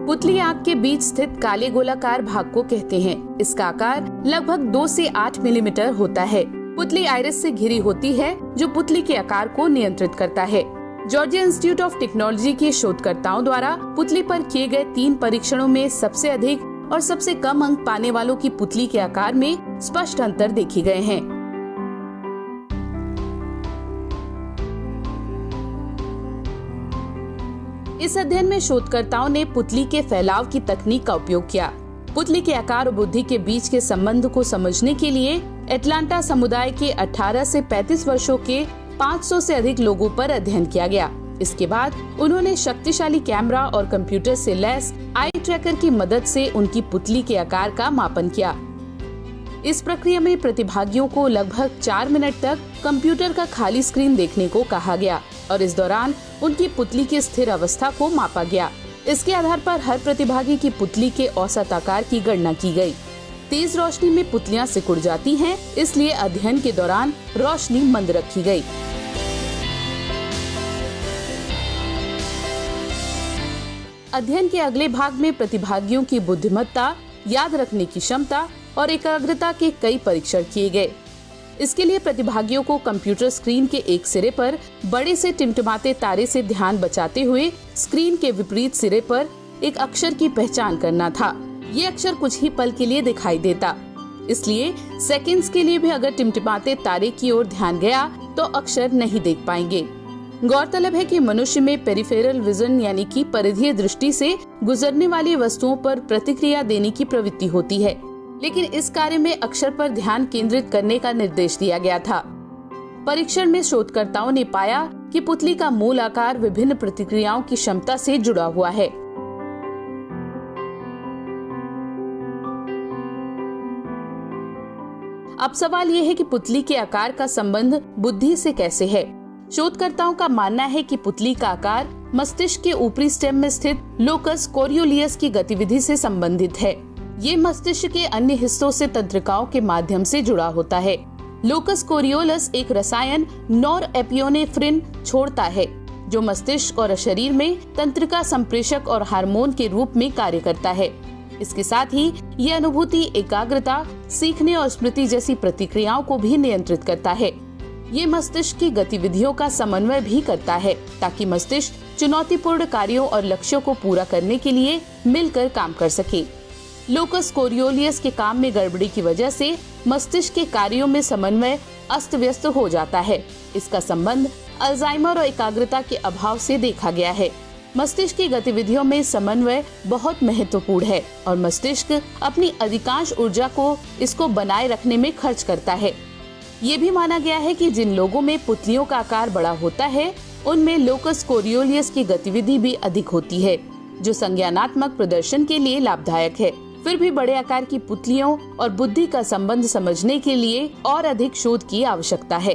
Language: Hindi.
पुतली आंख के बीच स्थित काले गोलाकार भाग को कहते हैं। इसका आकार लगभग 2 से 8 मिलीमीटर होता है। पुतली आइरिस से घिरी होती है जो पुतली के आकार को नियंत्रित करता है। जॉर्जिया इंस्टीट्यूट ऑफ टेक्नोलॉजी के शोधकर्ताओं द्वारा पुतली पर किए गए 3 परीक्षणों में सबसे अधिक और सबसे कम अंक पाने वालों की पुतली के आकार में स्पष्ट अंतर देखे गए हैं। इस अध्ययन में शोधकर्ताओं ने पुतली के फैलाव की तकनीक का उपयोग किया। पुतली के आकार और बुद्धि के बीच के संबंध को समझने के लिए एटलांटा समुदाय के 18 से 35 वर्षों के 500 से अधिक लोगों पर अध्ययन किया गया। इसके बाद उन्होंने शक्तिशाली कैमरा और कंप्यूटर से लैस आई ट्रैकर की मदद से उनकी पुतली के आकार का मापन किया। इस प्रक्रिया में प्रतिभागियों को लगभग 4 मिनट तक कंप्यूटर का खाली स्क्रीन देखने को कहा गया और इस दौरान उनकी पुतली की स्थिर अवस्था को मापा गया। इसके आधार पर हर प्रतिभागी की पुतली के औसत आकार की गणना की गई। तेज रोशनी में पुतलियां सिकुड़ जाती हैं, इसलिए अध्ययन के दौरान रोशनी मंद रखी गई। अध्ययन के अगले भाग में प्रतिभागियों की बुद्धिमत्ता, याद रखने की क्षमता और एकाग्रता के कई परीक्षण किए गए। इसके लिए प्रतिभागियों को कंप्यूटर स्क्रीन के एक सिरे पर बड़े से टिमटिमाते तारे से ध्यान बचाते हुए स्क्रीन के विपरीत सिरे पर एक अक्षर की पहचान करना था। ये अक्षर कुछ ही पल के लिए दिखाई देता, इसलिए सेकंड्स के लिए भी अगर टिमटिमाते तारे की ओर ध्यान गया तो अक्षर नहीं देख पाएंगे। गौरतलब है कि मनुष्य में पेरिफेरल विजन यानी कि परिधीय दृष्टि से गुजरने वाली वस्तुओं पर प्रतिक्रिया देने की प्रवृत्ति होती है, लेकिन इस कार्य में अक्षर पर ध्यान केंद्रित करने का निर्देश दिया गया था। परीक्षण में शोधकर्ताओं ने पाया कि पुतली का मूल आकार विभिन्न प्रतिक्रियाओं की क्षमता से जुड़ा हुआ है। अब सवाल ये है कि पुतली के आकार का संबंध बुद्धि से कैसे है। शोधकर्ताओं का मानना है कि पुतली का आकार मस्तिष्क के ऊपरी स्टेम में स्थित लोकस कोरियोलियस की गतिविधि से संबंधित है। ये मस्तिष्क के अन्य हिस्सों से तंत्रिकाओं के माध्यम से जुड़ा होता है। लोकस कोरियोलस एक रसायन नॉरएपिनेफ्रिन छोड़ता है जो मस्तिष्क और शरीर में तंत्रिका संप्रेषक और हार्मोन के रूप में कार्य करता है। इसके साथ ही ये अनुभूति, एकाग्रता, सीखने और स्मृति जैसी प्रतिक्रियाओं को भी नियंत्रित करता है। ये मस्तिष्क की गतिविधियों का समन्वय भी करता है ताकि मस्तिष्क चुनौतीपूर्ण कार्यों और लक्ष्यों को पूरा करने के लिए मिलकर काम कर सके। लोकस कोरियोलियस के काम में गड़बड़ी की वजह से मस्तिष्क के कार्यों में समन्वय अस्त व्यस्त हो जाता है। इसका संबंध अल्जाइमर और एकाग्रता के अभाव से देखा गया है। मस्तिष्क की गतिविधियों में समन्वय बहुत महत्वपूर्ण है और मस्तिष्क अपनी अधिकांश ऊर्जा को इसको बनाए रखने में खर्च करता है। ये भी माना गया है कि जिन लोगों में पुतलियों का आकार बड़ा होता है उनमें लोकस कोरियोलियस की गतिविधि भी अधिक होती है, जो संज्ञानात्मक प्रदर्शन के लिए लाभदायक है। फिर भी बड़े आकार की पुतलियों और बुद्धि का संबंध समझने के लिए और अधिक शोध की आवश्यकता है।